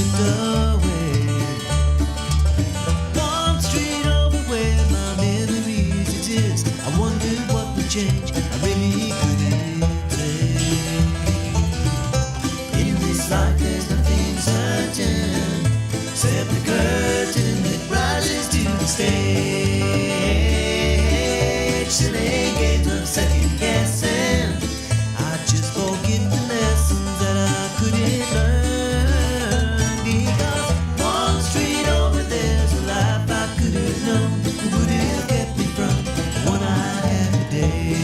slipped away. One street over where my memories exist. I wondered what would change. I really couldn't say. In this life there's nothing certain, except the curtain that rises to the stage. Silly games of second guessing. I just forget the lessons that I couldn't learn. Because one street over there's a life I could have known. Who would have kept me from the one I had today?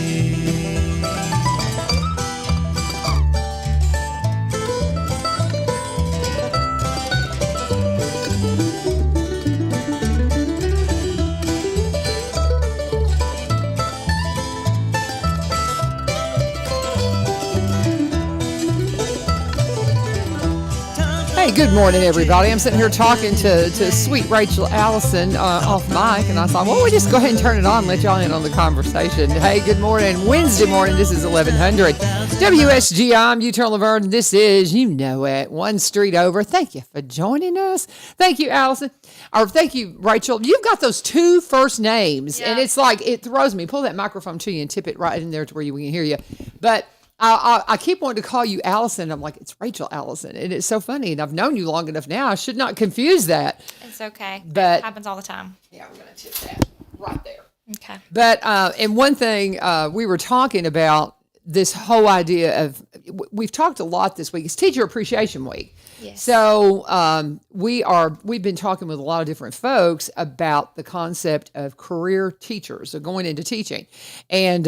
Hey, good morning, everybody. I'm sitting here talking to sweet Rachel Allison off mic, and I thought, well, we just go ahead and turn it on and let y'all in on the conversation. Hey, good morning. Wednesday morning, this is 1100. WSGI, I'm U-Turn LaVern. This is, you know it, one street over. Thank you for joining us. Thank you, Allison. Or thank you, Rachel. You've got those two first names, and it's like, it throws me. Pull that microphone to you and tip it right in there to where we can hear you. But I keep wanting to call you Allison. I'm like, it's Rachel Allison. And it's so funny. And I've known you long enough now. I should not confuse that. It's okay. But it happens all the time. Yeah, I'm going to tip that right there. Okay. But, and one thing we were talking about, this whole idea of, we've talked a lot this week. It's Teacher Appreciation Week. Yes. So we've been talking with a lot of different folks about the concept of career teachers, so going into teaching. And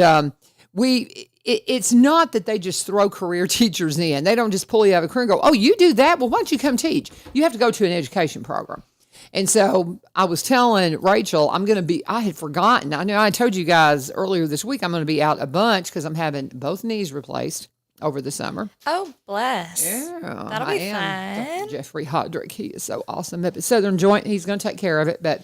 it's not that they just throw career teachers in. They don't just pull you out of a career and go, oh, you do that? Well, why don't you come teach? You have to go to an education program. And so I was telling Rachel, I had forgotten. I know I told you guys earlier this week, I'm going to be out a bunch because I'm having both knees replaced over the summer. Oh, bless. Yeah. That'll be fun. Dr. Jeffrey Hodrick, he is so awesome. Up at Southern Joint, he's going to take care of it, but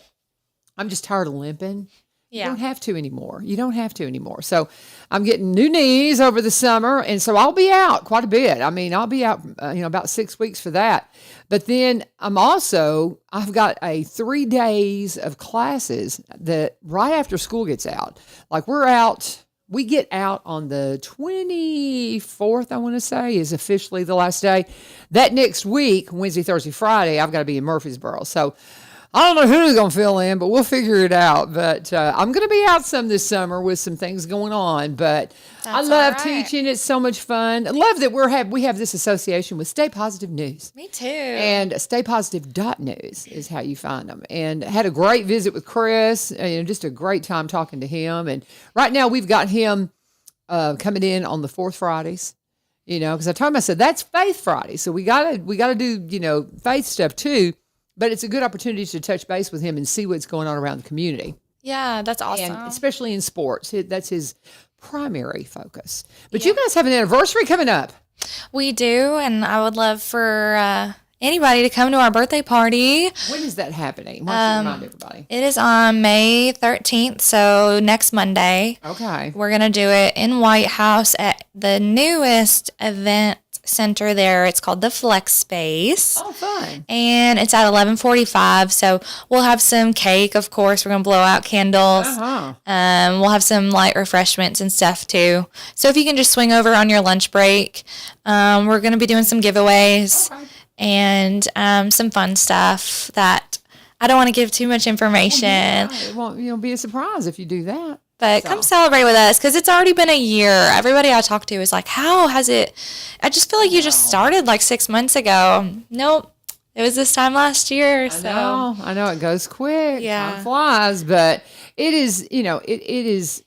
I'm just tired of limping. Yeah. You don't have to anymore. So I'm getting new knees over the summer, and so I'll be out quite a bit. I mean, I'll be out, about 6 weeks for that. But then I've got 3 days of classes that right after school gets out. Like we get out on the 24th, I want to say, is officially the last day. That next week, Wednesday, Thursday, Friday, I've got to be in Murfreesboro. So I don't know who's going to fill in, but we'll figure it out. But I'm going to be out some this summer with some things going on. But I love teaching. It's so much fun. I love that we have this association with Stay Positive News. Me too. And staypositive.news is how you find them. And had a great visit with Chris. Just a great time talking to him. And right now we've got him coming in on the fourth Fridays. Because I told him, I said, that's Faith Friday. So we gotta do, faith stuff too. But it's a good opportunity to touch base with him and see what's going on around the community. Yeah, that's awesome. And especially in sports. That's his primary focus. But you guys have an anniversary coming up. We do, and I would love for anybody to come to our birthday party. When is that happening? Why don't you remind everybody? It is on May 13th, so next Monday. Okay. We're going to do it in White House at the newest event center there. It's called the Flex Space. Oh, fun. And it's at 11:45. So we'll have some cake, of course. We're going to blow out candles. Uh-huh. We'll have some light refreshments and stuff too. So if you can just swing over on your lunch break, we're going to be doing some giveaways and some fun stuff that I don't want to give too much information. It won't be a surprise if you do that. But come celebrate with us because it's already been a year. Everybody I talk to is like, how has it? I just feel like you just started like 6 months ago. Nope. It was this time last year. I know it goes quick. Yeah. Time flies, but it is, it is,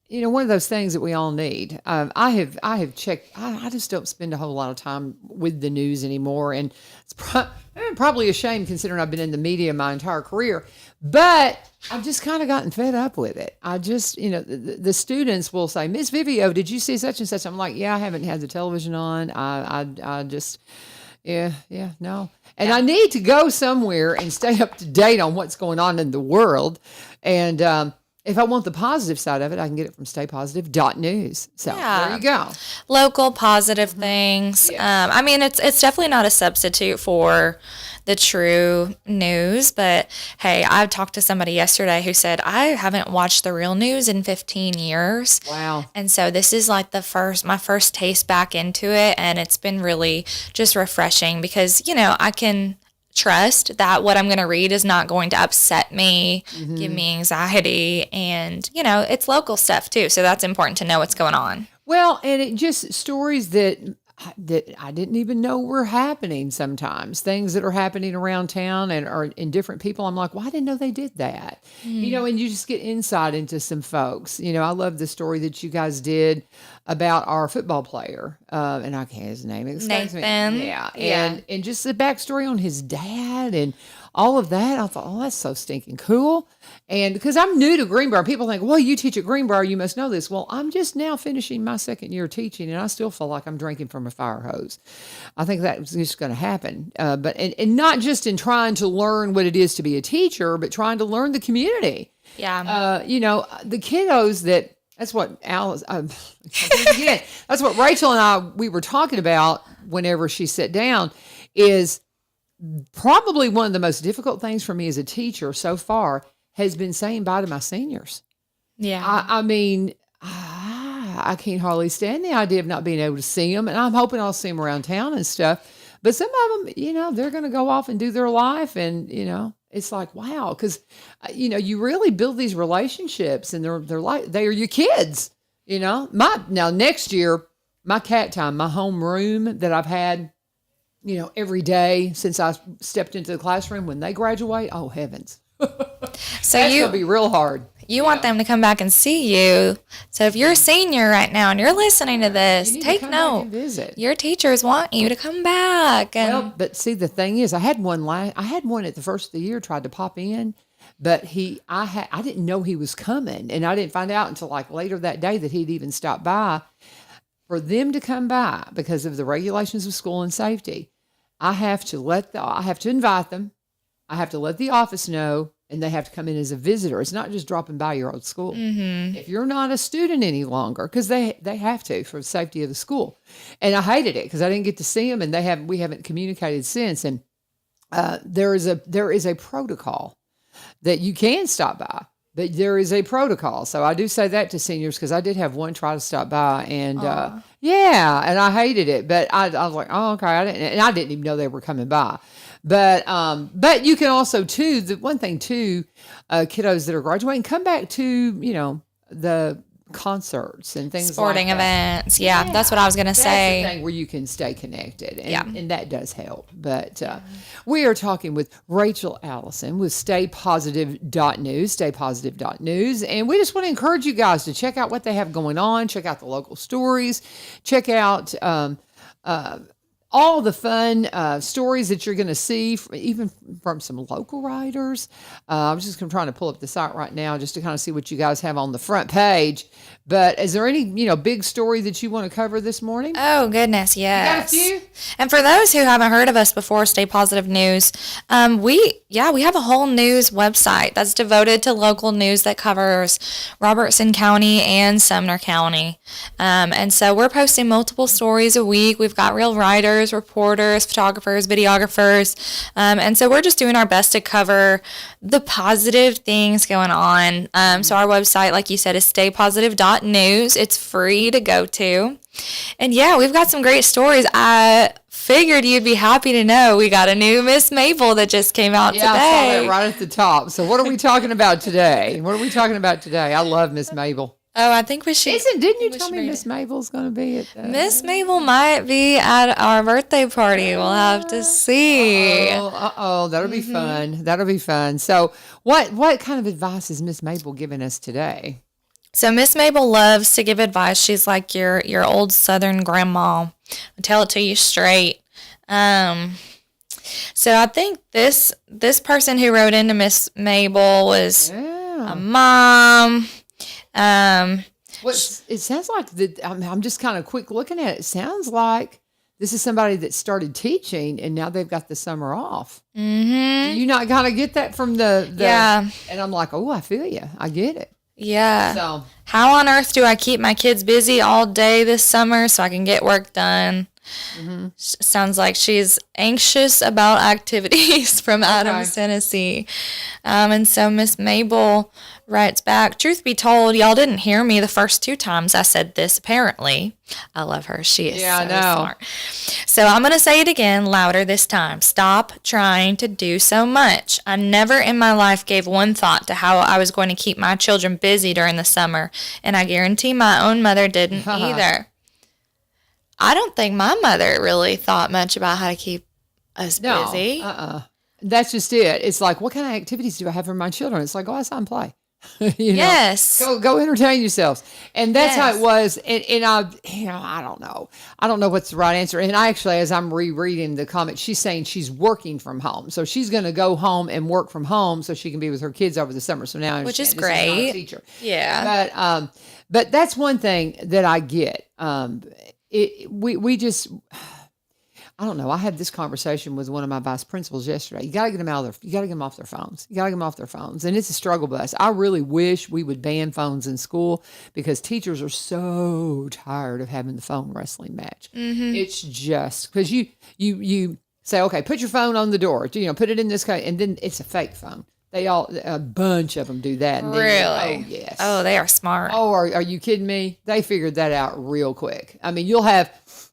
one of those things that we all need. I have checked, I just don't spend a whole lot of time with the news anymore. And it's probably a shame considering I've been in the media my entire career, but I've just kind of gotten fed up with it. I just, the students will say, Miss Vivio, did you see such and such? I'm like, yeah, I haven't had the television on. I just, no. And I need to go somewhere and stay up to date on what's going on in the world. And, if I want the positive side of it, I can get it from staypositive.news. So there you go. Local positive things. Yes. I mean, it's definitely not a substitute for the true news, but hey, I talked to somebody yesterday who said, I haven't watched the real news in 15 years. Wow. And so this is like my first taste back into it. And it's been really just refreshing because, I can trust that what I'm going to read is not going to upset me, give me anxiety. And, it's local stuff too. So that's important to know what's going on. Well, and it just stories that I didn't even know were happening sometimes. Things that are happening around town and are in different people. I'm like, well, I didn't know they did that. And you just get insight into some folks. I love the story that you guys did about our football player. And I can't his name. Nathan. Yeah. And just the backstory on his dad and all of that. I thought, oh, that's so stinking cool. And because I'm new to Greenbrier, people think, well, you teach at Greenbrier, you must know this. Well, I'm just now finishing my second year teaching, and I still feel like I'm drinking from a fire hose. I think that's just going to happen. But not just in trying to learn what it is to be a teacher, but trying to learn the community. Yeah. The kiddos that's what Allison, again, that's what Rachel and we were talking about whenever she sat down is probably one of the most difficult things for me as a teacher so far has been saying bye to my seniors. Yeah. I mean, I can't hardly stand the idea of not being able to see them, and I'm hoping I'll see them around town and stuff. But some of them, they're going to go off and do their life, and it's like wow, because you really build these relationships, and they're like they are your kids. Now next year, my cat time, my home room that I've had, every day since I stepped into the classroom, when they graduate, oh heavens. So that's going to be real hard. You want them to come back and see you. So if you're a senior right now and you're listening to this, take note. Visit. Your teachers want you to come back. And well, but see, the thing is, I had one at the first of the year tried to pop in, but I didn't know he was coming, and I didn't find out until like later that day that he'd even stopped by. For them to come by because of the regulations of school and safety, I have to invite them. I have to let the office know, and they have to come in as a visitor. It's not just dropping by your old school. Mm-hmm. If you're not a student any longer, because they have to for the safety of the school. And I hated it because I didn't get to see them, and we haven't communicated since. And there is a protocol that you can stop by, but there is a protocol. So I do say that to seniors because I did have one try to stop by, and and I hated it. But I was like, oh, okay, I didn't even know they were coming by. But you can also too, the one thing too, kiddos that are graduating, come back to, the concerts and things sporting like that. events. Yeah, that's what I was going to say. That's the thing where you can stay connected, and that does help. But we are talking with Rachel Allison with staypositive.news, and we just want to encourage you guys to check out what they have going on, check out the local stories, check out all the fun stories that you're going to see, even from some local writers. I'm just trying to pull up the site right now just to kind of see what you guys have on the front page. But is there any, big story that you want to cover this morning? Oh, goodness, yes. You got a few? And for those who haven't heard of us before, Stay Positive News, we have a whole news website that's devoted to local news that covers Robertson County and Sumner County. And so we're posting multiple stories a week. We've got real writers, reporters, photographers, videographers. And so we're just doing our best to cover the positive things going on. So our website, like you said, is staypositive.news. It's free to go to. And we've got some great stories. I figured you'd be happy to know we got a new Miss Mabel that just came out today. I saw that right at the top. So what are we talking about today? I love Miss Mabel. Oh, I think we should. Didn't you tell me Miss Mabel's going to be at Miss Mabel might be at our birthday party. We'll have to see. That'll be fun. That'll be fun. So what kind of advice is Miss Mabel giving us today? So Miss Mabel loves to give advice. She's like your old Southern grandma. I'll tell it to you straight. So I think this person who wrote into Miss Mabel was a mom. It sounds like that. I'm just kind of quick looking at it. It sounds like this is somebody that started teaching and now they've got the summer off. Mm-hmm. Do you not kind of get that from the? Yeah. And I'm like, oh, I feel you. I get it. Yeah. So How on earth do I keep my kids busy all day this summer so I can get work done? Sounds like she's anxious about activities from Adams, Tennessee. And so Miss Mabel writes back, truth be told, y'all didn't hear me the first 2 times I said this, apparently. I love her. She is Yeah, I so know. smart. So I'm going to say it again, louder this time. Stop trying to do so much. I never in my life gave one thought to how I was going to keep my children busy during the summer, and I guarantee my own mother didn't either. I don't think my mother really thought much about how to keep us busy. That's just it. It's like, what kind of activities do I have for my children? It's like, go outside and play. Yes. Go entertain yourselves. And that's how Yes. it was. And I don't know. I don't know what's the right answer. And I actually, as I'm rereading the comment, she's saying she's working from home. So she's going to go home and work from home so she can be with her kids over the summer. So now I Which is understand. This not a great. teacher. Yeah. But that's one thing that I get. We just, I don't know. I had this conversation with one of my vice principals yesterday. You got to get them you got to get them off their phones. You got to get them off their phones. And it's a struggle bus. I really wish we would ban phones in school because teachers are so tired of having the phone wrestling match. It's just because you say, okay, put your phone on the door, put it in this kind, and then it's a fake phone. A bunch of them do that. And Really? Then, oh, yes. Oh, they are smart. Oh, are you kidding me? They figured that out real quick. I mean, you'll have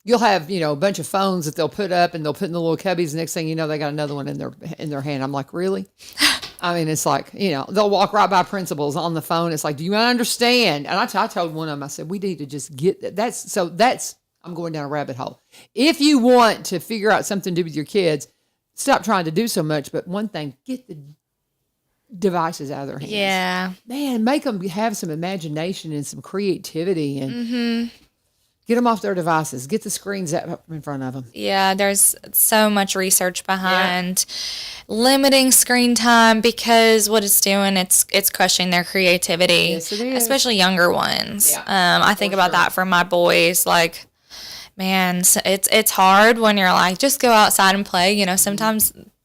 a bunch of phones that they'll put up and they'll put in the little cubbies. Next thing you know, they got another one in their hand. I'm like, really? I mean, it's like, they'll walk right by principals on the phone. It's like, do you understand? And I told one of them, I said, we need to just get that. I'm going down a rabbit hole. If you want to figure out something to do with your kids, stop trying to do so much. But one thing, get the devices out of their hands. Yeah. Man, make them have some imagination and some creativity and get them off their devices. Get the screens up in front of them. Yeah, there's so much research behind limiting screen time because what it's doing, it's crushing their creativity. Yes, it is. Especially younger ones. Yeah, I think about that for my boys. Like, man, it's hard when you're like, just go outside and play.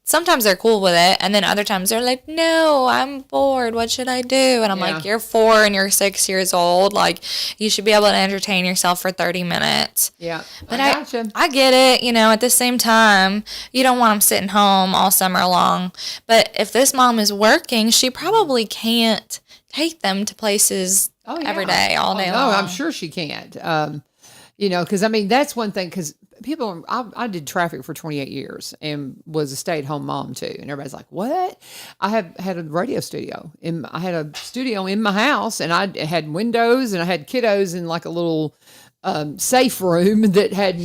Sometimes they're cool with it, and then other times they're like, no, I'm bored. What should I do? And I'm like, you're 4 and you're 6 years old. Like, you should be able to entertain yourself for 30 minutes. Yeah, But I gotcha. I get it. At the same time, you don't want them sitting home all summer long. But if this mom is working, she probably can't take them to places every day, all day long. No, I'm sure she can't. Because I mean, that's one thing. Because I did traffic for 28 years and was a stay-at-home mom too. And everybody's like, what? I had a radio studio. I had a studio in my house, and I had windows, and I had kiddos in like a little safe room that had,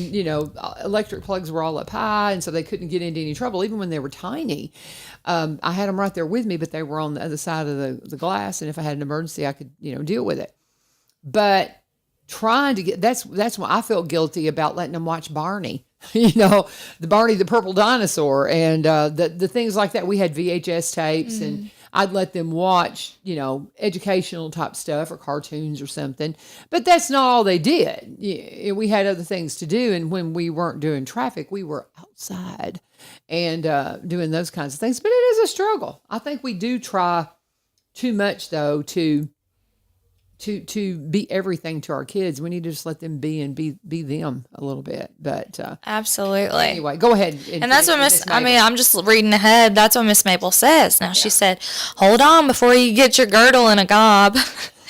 electric plugs were all up high, and so they couldn't get into any trouble, even when they were tiny. I had them right there with me, but they were on the other side of the glass, and if I had an emergency, I could, deal with it. But trying to get that's why I felt guilty about letting them watch Barney, the Barney the Purple Dinosaur, and the things like that. We had VHS tapes, and I'd let them watch, educational type stuff or cartoons or something. But that's not all they did. We had other things to do, and when we weren't doing traffic, we were outside and doing those kinds of things. But it is a struggle. I think we do try too much, though, to be everything to our kids. We need to just let them be and be them a little bit. But absolutely. Anyway, go ahead. And that's what I'm just reading ahead. That's what Miss Mabel says. Now she said, hold on before you get your girdle in a gob.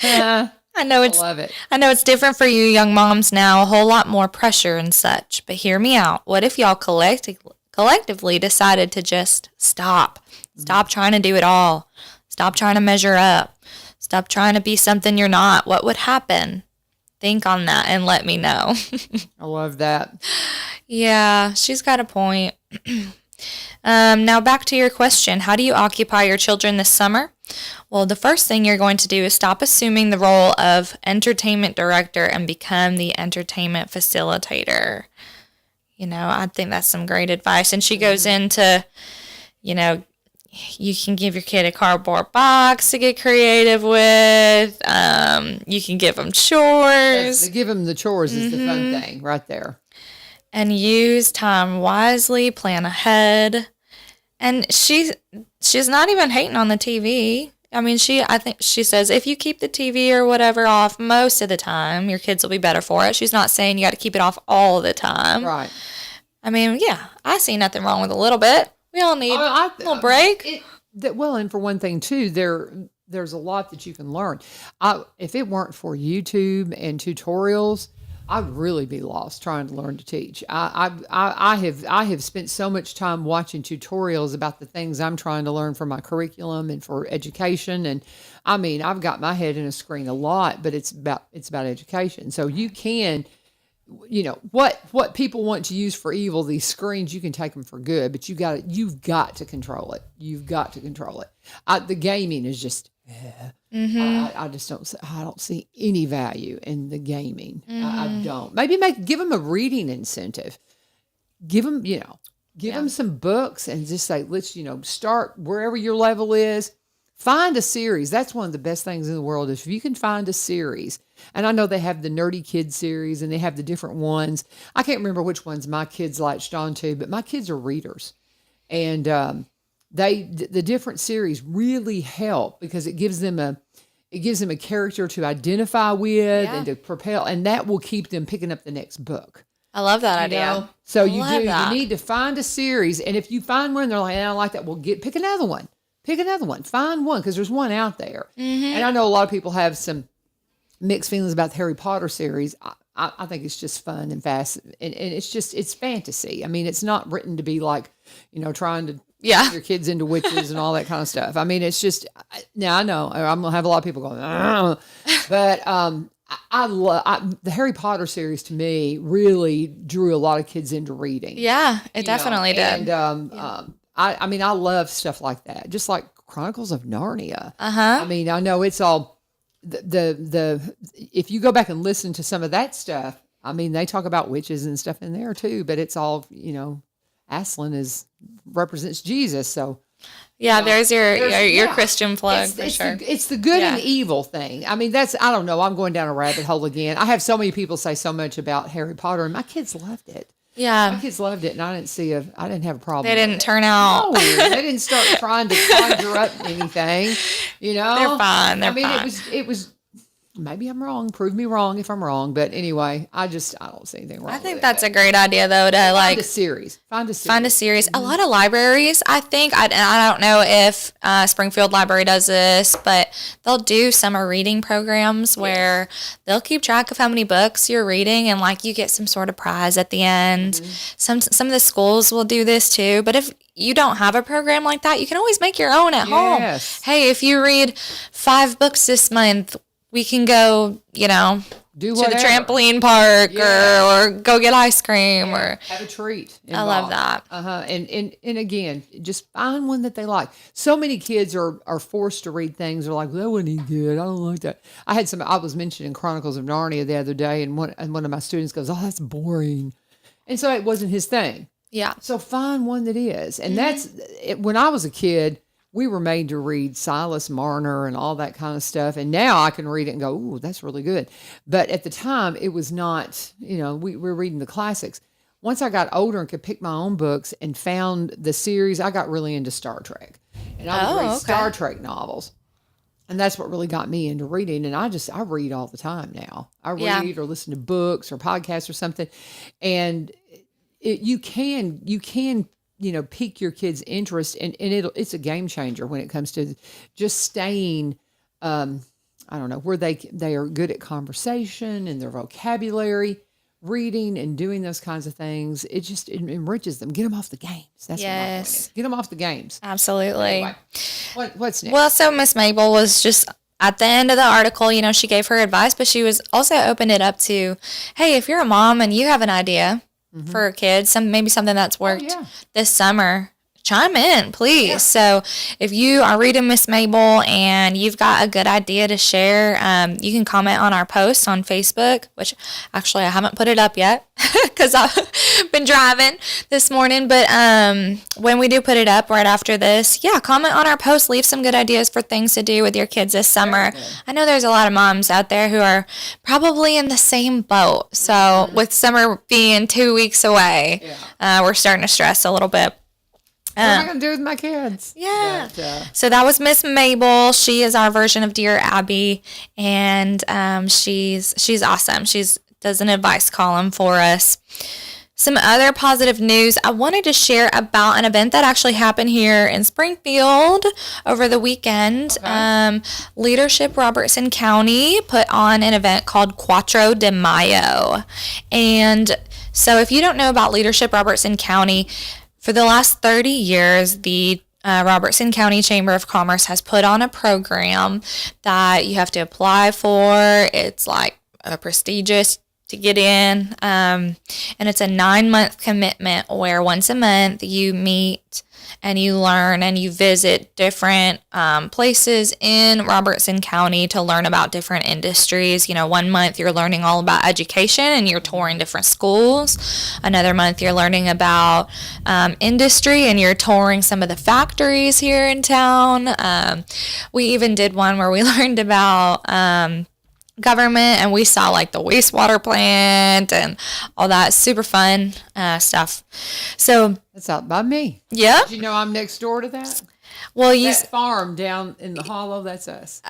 I love it. I know it's different for you young moms now, a whole lot more pressure and such. But hear me out. What if y'all collectively decided to just stop? Stop trying to do it all. Stop trying to measure up. Stop trying to be something you're not. What would happen? Think on that and let me know. I love that. Yeah, she's got a point. Now back to your question. How do you occupy your children this summer? Well, the first thing you're going to do is stop assuming the role of entertainment director and become the entertainment facilitator. I think that's some great advice. And she goes into, you can give your kid a cardboard box to get creative with. You can give them chores. Give them the chores is the fun thing right there. And use time wisely, plan ahead. And she's not even hating on the TV. I mean, I think she says if you keep the TV or whatever off most of the time, your kids will be better for it. She's not saying you got to keep it off all the time. Right. I mean, yeah, I see nothing wrong with a little bit. We all need a little break. And for one thing too, there's a lot that you can learn. If it weren't for YouTube and tutorials, I'd really be lost trying to learn to teach. I have spent so much time watching tutorials about the things I'm trying to learn for my curriculum and for education. And I mean, I've got my head in a screen a lot, but it's about education. So you can, what people want to use for evil, these screens, you can take them for good, but you've got to control it. You've got to control it. The gaming is just, I just don't see any value in the gaming. I don't. Maybe give them a reading incentive. Give them, them some books and just say, let's, start wherever your level is. Find a series. That's one of the best things in the world is if you can find a series. And I know they have the Nerdy Kids series and they have the different ones. I can't remember which ones my kids latched on to, but my kids are readers. And the different series really help because it gives them a character to identify with and to propel, and that will keep them picking up the next book. I love that idea. So you need to find a series, and if you find one, they're like, I don't like that. Well, pick another one. Find one because there's one out there. And I know a lot of people have some mixed feelings about the Harry Potter series. I think it's just fun and fast, and it's fantasy. I mean, it's not written to be like, trying to turn your kids into witches and all that kind of stuff. I mean, it's just, now I know I'm going to have a lot of people going, but the Harry Potter series to me really drew a lot of kids into reading. Yeah, it definitely did. And I mean, I love stuff like that, just like Chronicles of Narnia. I mean, I know it's all if you go back and listen to some of that stuff, I mean, they talk about witches and stuff in there too, but it's all, Aslan represents Jesus. So there's your Christian plug for sure. It's the good and evil thing. I mean, I don't know. I'm going down a rabbit hole again. I have so many people say so much about Harry Potter, and my kids loved it. Yeah. My kids loved it, and I didn't have a problem. They didn't turn out. No, they didn't start trying to conjure up anything. They're fine. It was. Maybe I'm wrong. Prove me wrong if I'm wrong. But anyway, I don't see anything wrong. I think that's a great idea, though, to find a series. Find a series. A lot of libraries, I think, I don't know if Springfield Library does this, but they'll do summer reading programs where they'll keep track of how many books you're reading, and like you get some sort of prize at the end. Some of the schools will do this too, but if you don't have a program like that, you can always make your own at home. Hey, if you read 5 books this month, we can go, to the trampoline park or go get ice cream or have a treat. I love that. And again, just find one that they like. So many kids are forced to read things. They're like, well, that wasn't any good. I don't like that. I was mentioning Chronicles of Narnia the other day, and one of my students goes, oh, that's boring. And so it wasn't his thing. Yeah. So find one that is. And that's when I was a kid, we were made to read Silas Marner and all that kind of stuff. And now I can read it and go, ooh, that's really good. But at the time, it was not, we were reading the classics. Once I got older and could pick my own books and found the series, I got really into Star Trek. And I would read Star Trek novels. And that's what really got me into reading. And I read all the time now. I read or listen to books or podcasts or something. And you can pique your kids' interest, and it's a game changer when it comes to just staying, I don't know, where they are good at conversation and their vocabulary, reading and doing those kinds of things. It enriches them. Get them off the games. That's what my point is. Get them off the games. Absolutely. Anyway, what's next? Well, so Miss Mabel was just at the end of the article, she gave her advice, but she was also opened it up to, hey, if you're a mom and you have an idea for kids, maybe something that's worked this summer, chime in, please. Yeah. So if you are reading Miss Mabel and you've got a good idea to share, you can comment on our post on Facebook, which actually I haven't put it up yet because I've been driving this morning. But when we do put it up right after this, comment on our post. Leave some good ideas for things to do with your kids this summer. I know there's a lot of moms out there who are probably in the same boat. So with summer being 2 weeks away, we're starting to stress a little bit. What am I going to do with my kids? Yeah. But, So that was Miss Mabel. She is our version of Dear Abby, and she's awesome. She's does an advice column for us. Some other positive news I wanted to share about an event that actually happened here in Springfield over the weekend. Okay. Leadership Robertson County put on an event called Cuatro de Mayo. And so if you don't know about Leadership Robertson County, for the last 30 years, the Robertson County Chamber of Commerce has put on a program that you have to apply for. It's like a prestigious to get in, and it's a 9-month commitment where once a month you meet and you learn and you visit different places in Robertson County to learn about different industries. 1 month you're learning all about education and you're touring different schools. Another month you're learning about industry and you're touring some of the factories here in town. We even did one where we learned about government, and we saw like the wastewater plant and all that super fun stuff. So that's out by me. Yeah. Did you know I'm next door to that? Well, That farm down in the hollow, that's us.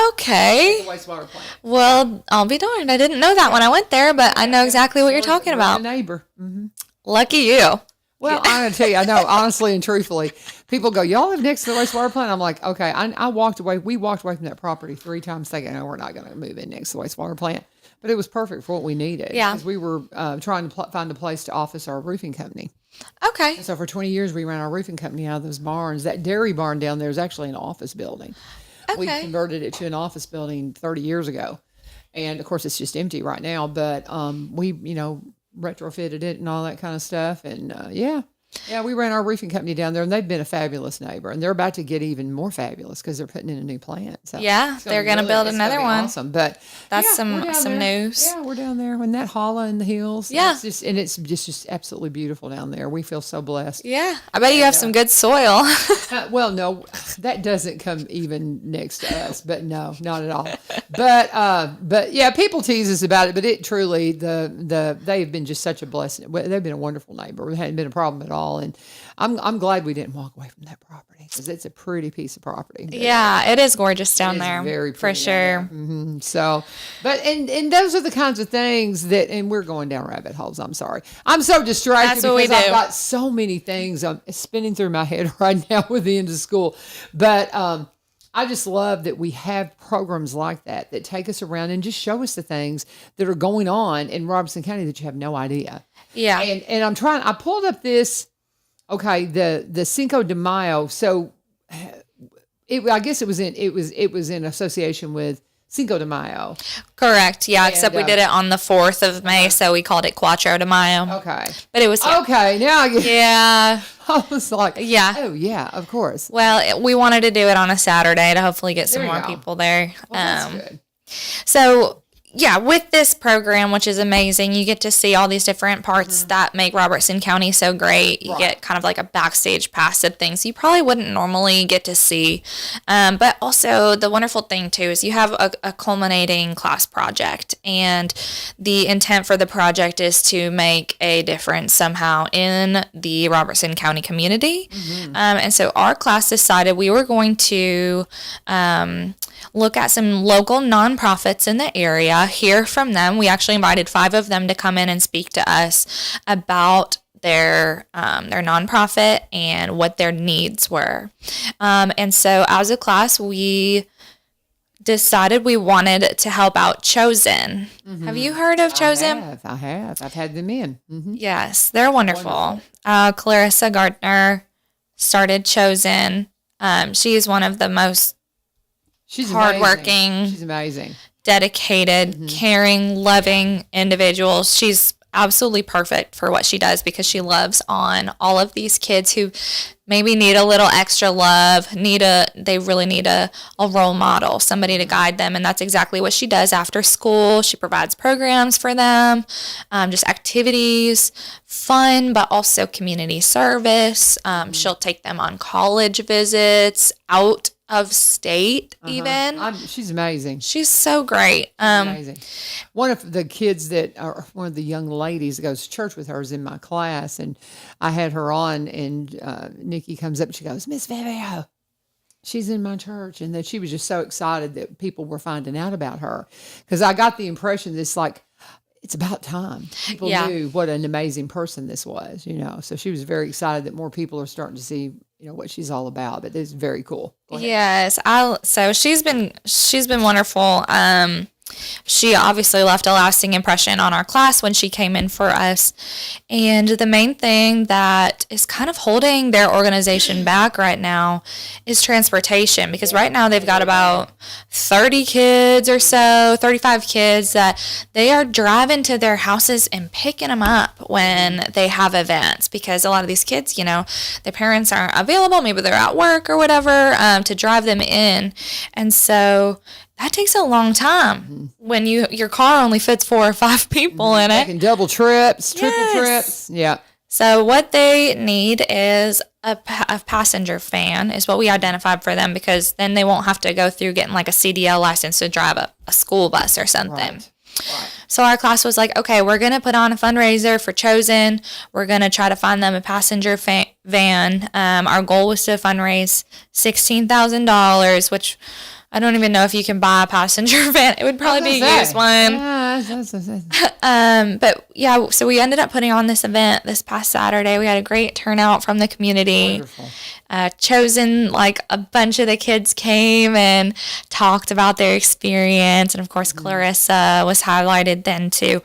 Okay. The wastewater plant. Well, I'll be darned. I didn't know that when I went there, but I know exactly what you're talking We're about. a neighbor. Mm-hmm. Lucky you. Well, I'm going to tell you, I know, honestly and truthfully, people go, y'all live next to the wastewater plant? I'm like, okay, I walked away. We walked away from that property 3 times thinking, no, we're not going to move in next to the wastewater plant. But it was perfect for what we needed. Yeah. Because we were trying to find a place to office our roofing company. Okay. And so for 20 years, we ran our roofing company out of those barns. That dairy barn down there is actually an office building. We Okay. converted it to an office building 30 years ago. And, of course, it's just empty right now. But we, retrofitted it and all that kind of stuff. And, yeah, we ran our roofing company down there, and they've been a fabulous neighbor. And they're about to get even more fabulous because they're putting in a new plant. So Yeah, they're going to build another one. Awesome, but That's yeah, some we're down there. news. Yeah, we're down there in that hollow in the hills. Yeah. It's just absolutely beautiful down there. We feel so blessed. Yeah. I bet you have some good soil. Well, no, that doesn't come even next to us, but no, not at all. But yeah, people tease us about it, but it truly, they've been just such a blessing. They've been a wonderful neighbor. It hadn't been a problem at all. And I'm glad we didn't walk away from that property because it's a pretty piece of property. Yeah, it is gorgeous down there. Very for pretty sure. Mm-hmm. So, but and those are the kinds of things that, and we're going down rabbit holes. I'm sorry. I'm so distracted That's what we because I've do. got so many things spinning through my head right now with the end of school. But I just love that we have programs like that take us around and just show us the things that are going on in Robertson County that you have no idea. Yeah. And I pulled up this. Okay, the Cinco de Mayo. So, I guess it was in association with Cinco de Mayo. Correct. Yeah, except we And, did it on the 4th of May, so we called it Cuatro de Mayo. Okay, But it was okay. Now I get. Yeah. I was like, Yeah. oh yeah, of course. Well, we wanted to do it on a Saturday to hopefully get some There you more go. people there. Well, that's good. So, yeah, with this program, which is amazing, you get to see all these different parts that make Robertson County so great. You Right. get kind of like a backstage pass of things you probably wouldn't normally get to see. But also, the wonderful thing, too, is you have a culminating class project. And the intent for the project is to make a difference somehow in the Robertson County community. And so our class decided we were going to look at some local nonprofits in the area, hear from them. We actually invited 5 of them to come in and speak to us about their nonprofit and what their needs were. And so as a class, we decided we wanted to help out Chosen. Have you heard of Chosen? I have. I've had them in. Mm-hmm. Yes, they're wonderful. Clarissa Gardner started Chosen. She is one of the most She's hardworking, amazing. She's amazing. dedicated, caring, loving individuals. She's absolutely perfect for what she does because she loves on all of these kids who maybe need a little extra love, they really need a role model, somebody to guide them. And that's exactly what she does after school. She provides programs for them, just activities, fun, but also community service. She'll take them on college visits, out of state even. She's amazing. She's so great. Amazing. One of the kids one of the young ladies that goes to church with her is in my class, and I had her on, and Nikki comes up and she goes, Miss Vivio, she's in my church. And then she was just so excited that people were finding out about her, because I got the impression that it's about time. People knew what an amazing person this was, So she was very excited that more people are starting to see, what she's all about. But it's very cool. Yes. So she's been wonderful. She obviously left a lasting impression on our class when she came in for us. And the main thing that is kind of holding their organization back right now is transportation, because right now they've got about 30 kids or so, 35 kids that they are driving to their houses and picking them up when they have events, because a lot of these kids, their parents aren't available. Maybe they're at work or whatever, to drive them in. And so that takes a long time when your car only fits 4 or 5 people in it. Taking double trips, triple trips. Yeah. So what they need is a passenger van is what we identified for them, because then they won't have to go through getting like a CDL license to drive a school bus or something. Right. So our class was like, okay, we're going to put on a fundraiser for Chosen. We're going to try to find them a passenger van. Our goal was to fundraise $16,000, which I don't even know if you can buy a passenger van. It would probably be a used one. But yeah, so we ended up putting on this event this past Saturday. We had a great turnout from the community. Wonderful. Chosen, like a bunch of the kids came and talked about their experience. And of course, Clarissa was highlighted then too.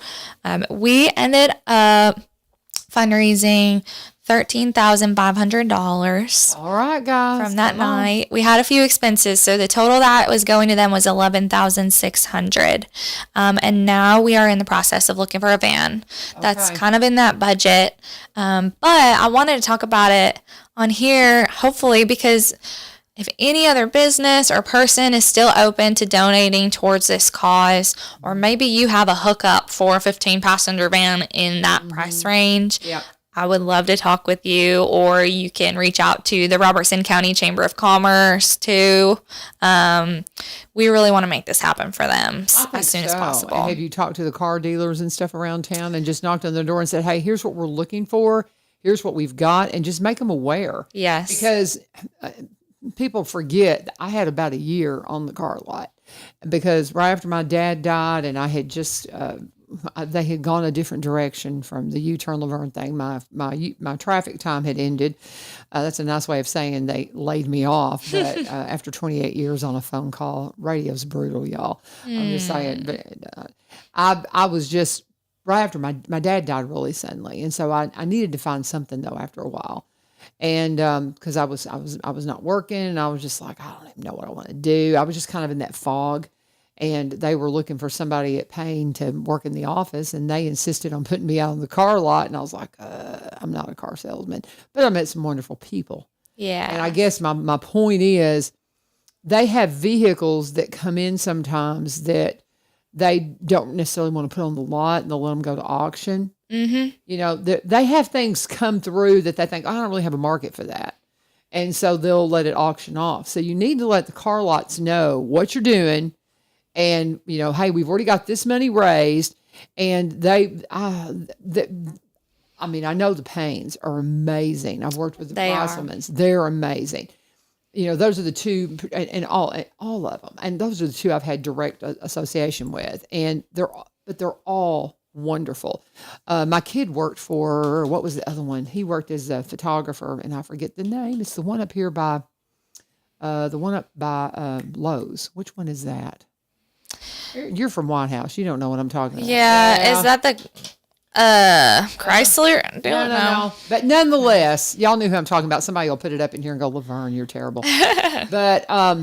We ended up fundraising $13,500. All right, guys. From that night. We had a few expenses, so the total that was going to them was $11,600. And now we are in the process of looking for a van. That's kind of in that budget. But I wanted to talk about it on here, hopefully, because if any other business or person is still open to donating towards this cause, or maybe you have a hookup for a 15-passenger van in that price range, I would love to talk with you, or you can reach out to the Robertson County Chamber of Commerce too. We really want to make this happen for them as soon as possible. And have you talked to the car dealers and stuff around town and just knocked on their door and said, hey, here's what we're looking for. Here's what we've got, and just make them aware. Yes. Because people forget I had about a year on the car lot, because right after my dad died and I had just they had gone a different direction from the U-turn LaVern thing. My traffic time had ended. That's a nice way of saying they laid me off. But after 28 years on a phone call, radio's brutal, y'all. I'm just saying. But I was just right after my dad died really suddenly, and so I needed to find something though after a while. And because I was not working, and I was just like, I don't even know what I want to do. I was just kind of in that fog. And they were looking for somebody at Payne to work in the office, and they insisted on putting me out on the car lot. And I was like, I'm not a car salesman, but I met some wonderful people. Yeah. And I guess my point is, they have vehicles that come in sometimes that they don't necessarily want to put on the lot, and they'll let them go to auction. Mm-hmm. They have things come through that they think, I don't really have a market for that. And so they'll let it auction off. So you need to let the car lots know what you're doing. And, hey, we've already got this money raised. And I know the Paynes are amazing. I've worked with the Brosselmans. They're amazing. Those are the two, and all of them. And those are the two I've had direct association with. And they're all wonderful. My kid worked for, what was the other one? He worked as a photographer, and I forget the name. It's the one up here by Lowe's. Which one is that? You're from White House. You don't know what I'm talking about. Yeah. Is that the Chrysler? I don't know. But nonetheless, y'all knew who I'm talking about. Somebody will put it up in here and go, LaVern, you're terrible. But I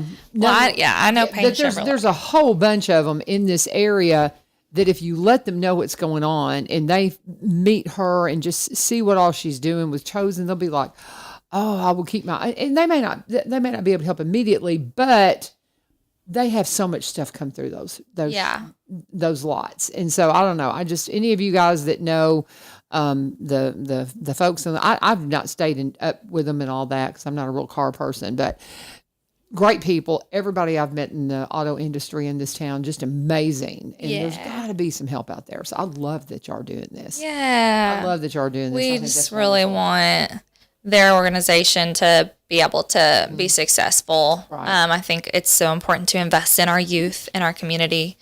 know Payne. There's a whole bunch of them in this area that if you let them know what's going on and they meet her and just see what all she's doing with Chosen, they'll be like, oh, I will keep and they may not be able to help immediately, but they have so much stuff come through those lots. And so I don't know. Any of you guys that know the folks, I've not stayed up with them and all that because I'm not a real car person, but great people. Everybody I've met in the auto industry in this town, just amazing. And there's got to be some help out there. So I love that y'all are doing this. Yeah. I love that y'all are doing this. We just really want their organization to be able to be successful. Right. I think it's so important to invest in our youth, in our community.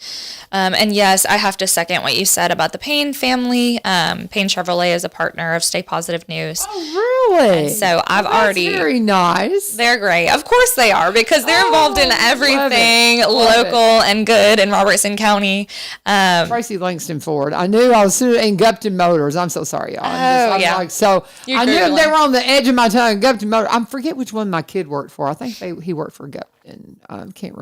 And yes, I have to second what you said about the Payne family. Payne Chevrolet is a partner of Stay Positive News. Oh, really? And so I've already... very nice. They're great. Of course they are, because they're involved in everything local and good in Robertson County. Tracy Langston Ford. I knew I was in Gupton Motors. I'm so sorry, y'all. Yeah. Like, so You're I knew Googling. they were on the edge of my tongue. Gupton Motors. I forget which one my kid worked for. I think he worked for Gupton. I can't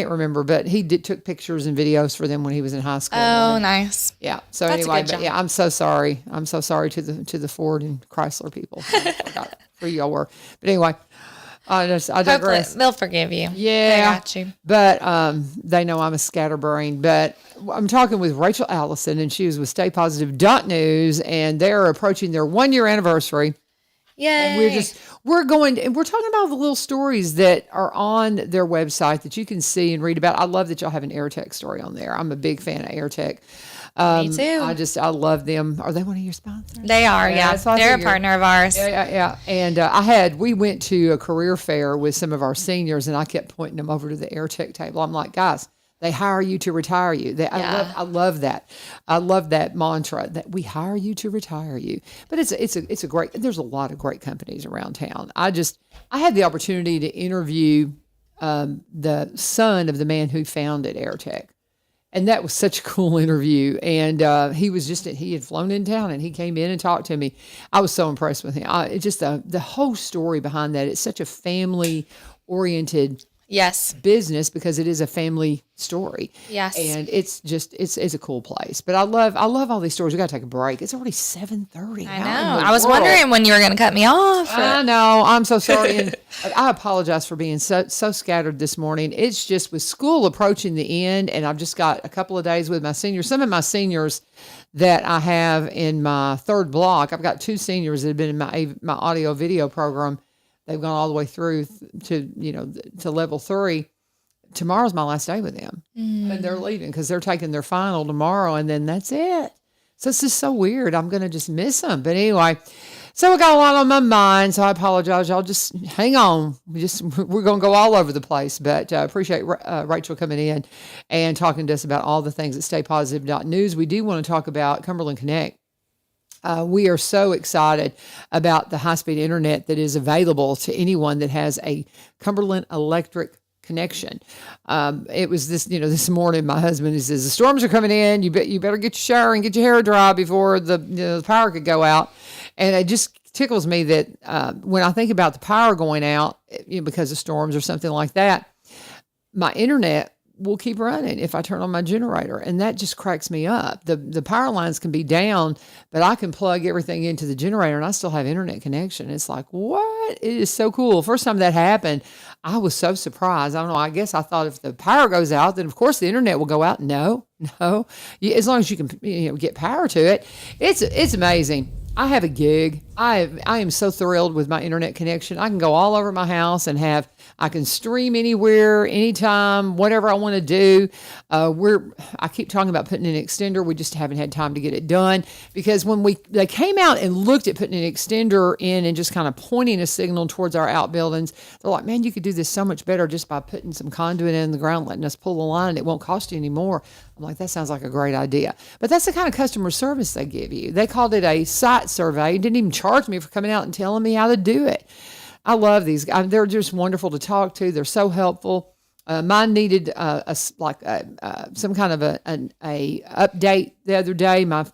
remember, but he took pictures and videos for them when he was in high school. Oh, nice. Yeah. So That's a anyway, good job. yeah, I'm so sorry. I'm so sorry to the Ford and Chrysler people. I forgot who y'all were. But anyway, I Hopefully digress. they'll forgive you. Yeah. They got you. But they know I'm a scatterbrain. But I'm talking with Rachel Allison, and she was with StayPositive.news, and they're approaching their 1-year anniversary. Yay. And we're talking about the little stories that are on their website that you can see and read about. I love that y'all have an AirTech story on there. I'm a big fan of AirTech. Me too. I love them. Are they one of your sponsors? They are, yeah. that's what I They're a figured. partner of ours. Yeah. And we went to a career fair with some of our seniors, and I kept pointing them over to the AirTech table. I'm like, guys, they hire you to retire you. I love that. I love that mantra that we hire you to retire you. But it's a great. There's a lot of great companies around town. I had the opportunity to interview the son of the man who founded AirTech. And that was such a cool interview. And he had flown in town, and he came in and talked to me. I was so impressed with him. It's just the whole story behind that. It's such a family oriented Yes. business because it is a family story. Yes. And it's a cool place. But I love all these stories. We got to take a break. It's already 7:30. I know. I was wondering when you were going to cut me off. I know. I'm so sorry. And I apologize for being so scattered this morning. It's just with school approaching the end, and I've just got a couple of days with my seniors. Some of my seniors that I have in my third block, I've got 2 seniors that have been in my audio video program. They've gone all the way through to level 3. Tomorrow's my last day with them, and they're leaving because they're taking their final tomorrow, and then that's it. So it's just so weird. I'm gonna just miss them. But anyway, so I got a lot on my mind. So I apologize. Y'all just hang on. We're gonna go all over the place. But I appreciate Rachel coming in and talking to us about all the things at StayPositive.news. We do want to talk about Cumberland Connect. We are so excited about the high-speed internet that is available to anyone that has a Cumberland Electric connection. It was this morning, my husband, he says, the storms are coming in. You better get your shower and get your hair dry before the power could go out. And it just tickles me that when I think about the power going out, because of storms or something like that, my internet will keep running if I turn on my generator. And that just cracks me up. The power lines can be down, but I can plug everything into the generator and I still have internet connection. It's like, what? It is so cool. First time that happened, I was so surprised. I don't know. I guess I thought if the power goes out, then of course the internet will go out. No. As long as you can get power to it. It's amazing. I have a gig. I am so thrilled with my internet connection. I can go all over my house and I can stream anywhere, anytime, whatever I want to do. I keep talking about putting an extender. We just haven't had time to get it done because when they came out and looked at putting an extender in and just kind of pointing a signal towards our outbuildings, they're like, man, you could do this so much better just by putting some conduit in the ground, letting us pull the line, and it won't cost you any more. I'm like, that sounds like a great idea. But that's the kind of customer service they give you. They called it a site survey. Didn't even charge me for coming out and telling me how to do it. I love these guys. They're just wonderful to talk to. They're so helpful. Mine needed some kind of a update the other day. My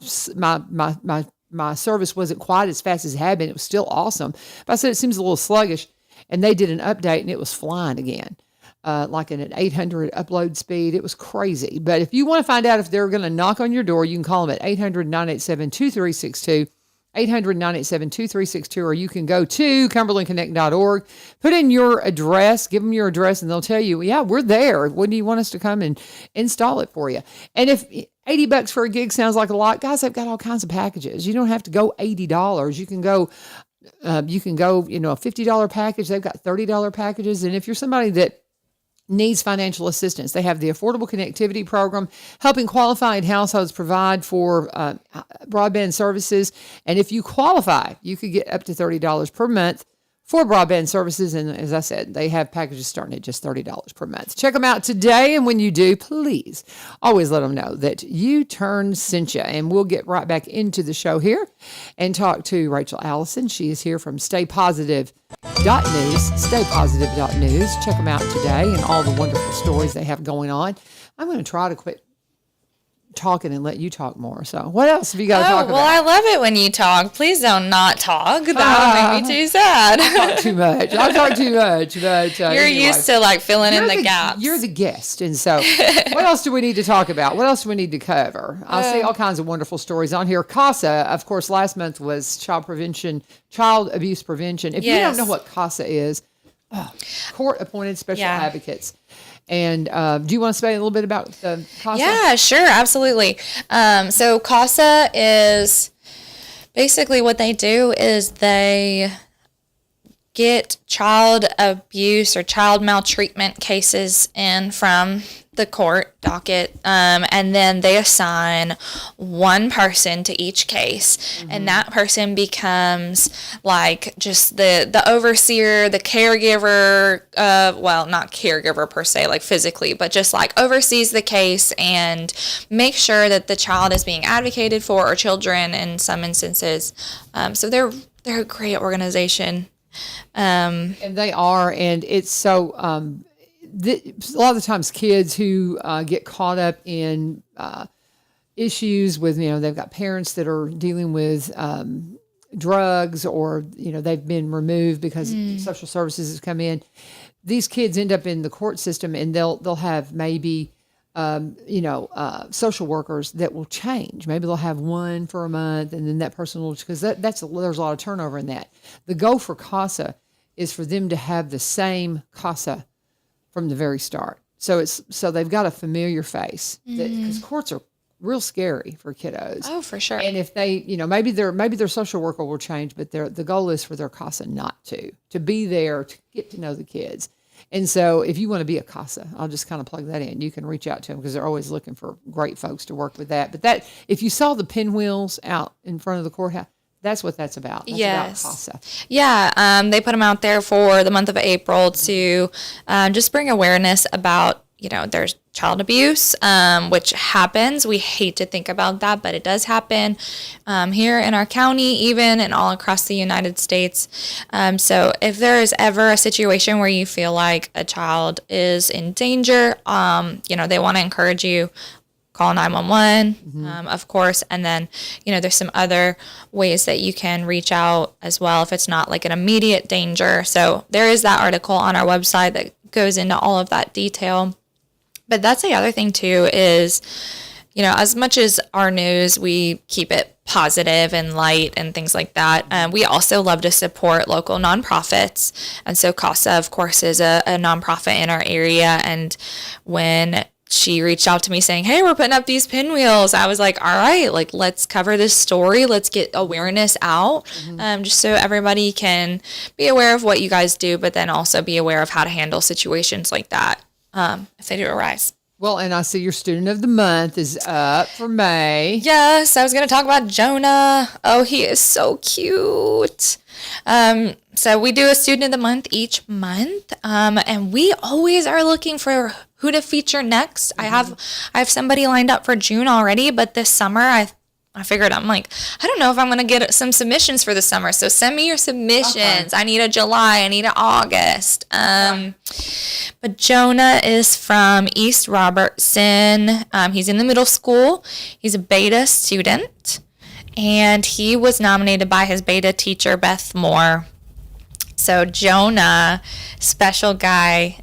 service wasn't quite as fast as it had been. It was still awesome. But I said it seems a little sluggish, and they did an update and it was flying again. Like at an 800 upload speed. It was crazy. But if you want to find out if they're going to knock on your door, you can call them at 800-987-2362. 800-987-2362, or you can go to cumberlandconnect.org, put in your address, give them your address, and they'll tell you, yeah, we're there. When do you want us to come and install it for you? And if $80 for a gig sounds like a lot, guys, they've got all kinds of packages. You don't have to go $80. You can go You can go, a $50 package. They've got $30 packages. And if you're somebody that needs financial assistance, they have the Affordable Connectivity Program, helping qualified households provide for broadband services. And if you qualify, you could get up to $30 per month for broadband services. And as I said, they have packages starting at just $30 per month. Check them out today. And when you do, please always let them know that You Turned sent you. And we'll get right back into the show here and talk to Rachel Allison. She is here from StayPositive.news. StayPositive.news. Check them out today and all the wonderful stories they have going on. I'm going to try to quit talking and let you talk more. So what else have you got to talk about? Well, I love it when you talk. Please don't not talk. That would make me too sad. I talk too much. But You're used to like filling in the gaps. You're the guest. And so what else do we need to talk about? What else do we need to cover? I see all kinds of wonderful stories on here. CASA, of course, last month was child abuse prevention. If you don't know what CASA is, court-appointed special advocates. And do you want to say a little bit about the CASA? Yeah, sure. Absolutely. So CASA is basically what they do is they get child abuse or child maltreatment cases in from the court docket, and then they assign one person to each case, and that person becomes like just the overseer, the caregiver, well, not caregiver per se, like physically, but just like oversees the case and makes sure that the child is being advocated for, or children in some instances. So they're a great organization. And they are, and it's so a lot of the times kids who get caught up in issues with, they've got parents that are dealing with drugs, or they've been removed because social services has come in. These kids end up in the court system, and they'll have maybe social workers that will change. Maybe they'll have one for a month, and then that person will, because there's a lot of turnover in that. The goal for CASA is for them to have the same CASA from the very start. So they've got a familiar face, because courts are real scary for kiddos. Oh, for sure. And if they, maybe their social worker will change, but the goal is for their CASA not to be there to get to know the kids. And so if you want to be a CASA, I'll just kind of plug that in. You can reach out to them, because they're always looking for great folks to work with that. But if you saw the pinwheels out in front of the courthouse, that's what that's about. That's about CASA. Yeah, they put them out there for the month of April to just bring awareness about, there's child abuse, which happens. We hate to think about that, but it does happen here in our county, even, and all across the United States. So if there is ever a situation where you feel like a child is in danger, they want to encourage you, call 911, of course. And then, there's some other ways that you can reach out as well if it's not like an immediate danger. So there is that article on our website that goes into all of that detail. But that's the other thing too is, as much as our news, we keep it positive and light and things like that. We also love to support local nonprofits. And so CASA, of course, is a nonprofit in our area. And when she reached out to me saying, hey, we're putting up these pinwheels, I was like, all right, like, let's cover this story. Let's get awareness out, just so everybody can be aware of what you guys do, but then also be aware of how to handle situations like that if they do arise. Well, and I see your student of the month is up for May. Yes, I was going to talk about Jonah. Oh, he is so cute. So we do a student of the month each month, and we always are looking for who to feature next. I have somebody lined up for June already, but this summer I figured, I'm like, I don't know if I'm going to get some submissions for the summer. So send me your submissions. Okay. I need a July. I need an August. But Jonah is from East Robertson. He's in the middle school. He's a beta student. And he was nominated by his beta teacher, Beth Moore. So Jonah, special guy,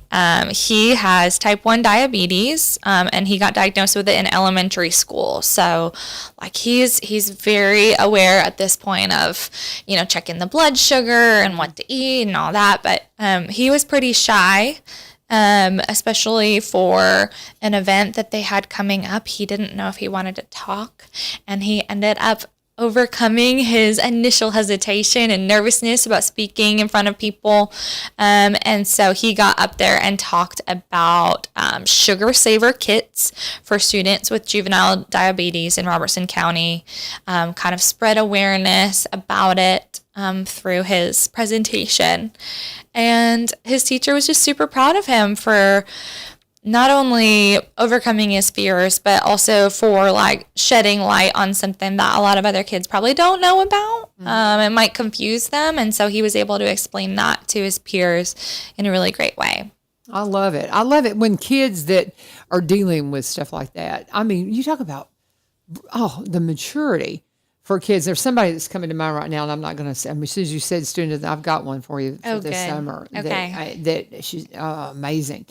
he has type 1 diabetes, and he got diagnosed with it in elementary school. So like he's very aware at this point of, checking the blood sugar and what to eat and all that. But he was pretty shy, especially for an event that they had coming up. He didn't know if he wanted to talk, and he ended up overcoming his initial hesitation and nervousness about speaking in front of people. And so he got up there and talked about sugar saver kits for students with juvenile diabetes in Robertson County, kind of spread awareness about it through his presentation. And his teacher was just super proud of him for not only overcoming his fears, but also for like shedding light on something that a lot of other kids probably don't know about. It might confuse them. And so he was able to explain that to his peers in a really great way. I love it. I love it when kids that are dealing with stuff like that. I mean, you talk about, the maturity for kids. There's somebody that's coming to mind right now, and I'm not going to say, as soon as you said student, I've got one for you for this summer. Okay. That she's amazing.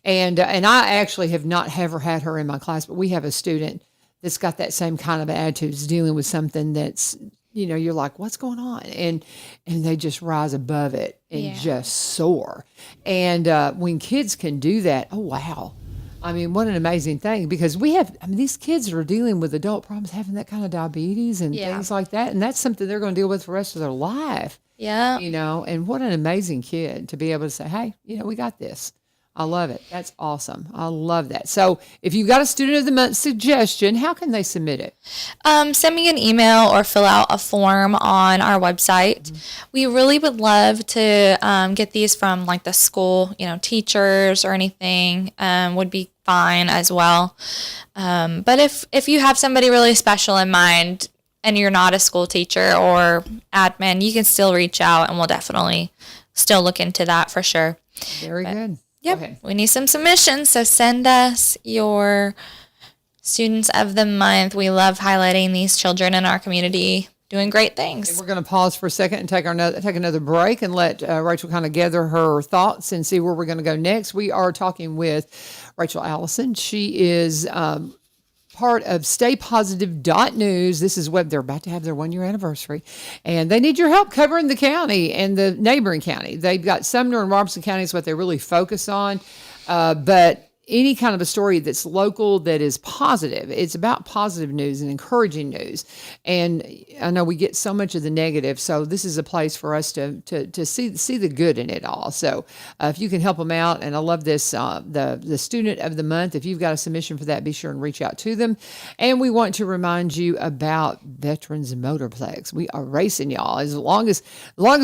And I actually have not ever had her in my class, but we have a student that's got that same kind of attitude, is dealing with something that's, you're like, what's going on? And they just rise above it and just soar. And when kids can do that, oh, wow. I mean, what an amazing thing, because these kids are dealing with adult problems, having that kind of diabetes and things like that. And that's something they're going to deal with for the rest of their life. Yeah. And what an amazing kid to be able to say, hey, we got this. I love it. That's awesome. I love that. So if you've got a Student of the Month suggestion, how can they submit it? Send me an email or fill out a form on our website. We really would love to get these from like the school, teachers or anything would be fine as well. But if you have somebody really special in mind and you're not a school teacher or admin, you can still reach out and we'll definitely still look into that for sure. Very good. Yep, we need some submissions, so send us your Students of the Month. We love highlighting these children in our community doing great things. Okay, we're going to pause for a second and take another break and let Rachel kind of gather her thoughts and see where we're going to go next. We are talking with Rachel Allison. She is part of StayPositive.news. This is they're about to have their 1-year anniversary, and they need your help covering the county and the neighboring county. They've got Sumner and Robertson County is what they really focus on, but any kind of a story that's local that is positive. It's about positive news and encouraging news. And I know we get so much of the negative, so this is a place for us to see the good in it all. So if you can help them out, and I love this, the Student of the Month, if you've got a submission for that, be sure and reach out to them. And we want to remind you about Veterans Motorplex. We are racing, y'all. As long as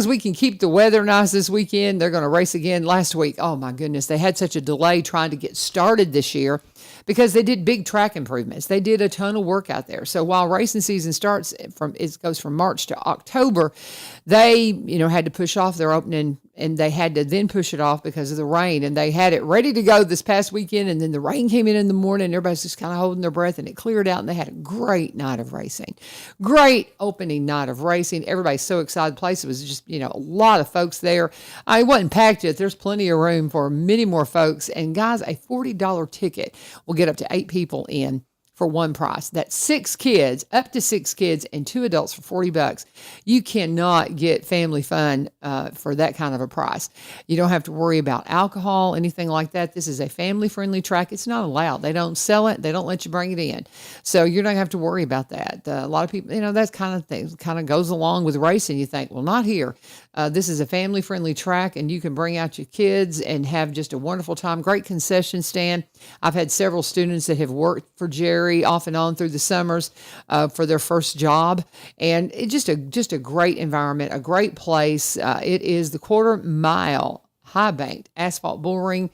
we can keep the weather nice this weekend, they're going to race again. Last week, oh my goodness, they had such a delay trying to get started this year because they did big track improvements. They did a ton of work out there. So while racing season goes from March to October, they, had to push off their opening, and they had to then push it off because of the rain. And they had it ready to go this past weekend, and then the rain came in the morning, and everybody's just kind of holding their breath, and it cleared out, and they had a great night of racing. Great opening night of racing. Everybody's so excited. The place was just, a lot of folks there. It wasn't packed yet. There's plenty of room for many more folks. And guys, a $40 ticket will get up to 8 people in for one price. That's 6 kids, up to 6 kids, and 2 adults for $40. You cannot get family fun for that kind of a price. You don't have to worry about alcohol, anything like that. This is a family-friendly track. It's not allowed. They don't sell it. They don't let you bring it in. So you're not going to have to worry about that. A lot of people, that kind of thing kind of goes along with racing. You think, well, not here. This is a family-friendly track, and you can bring out your kids and have just a wonderful time. Great concession stand. I've had several students that have worked for Jerry off and on through the summers for their first job, and it's just a great environment, a great place. It is the 1/4 mile high banked asphalt bull ring.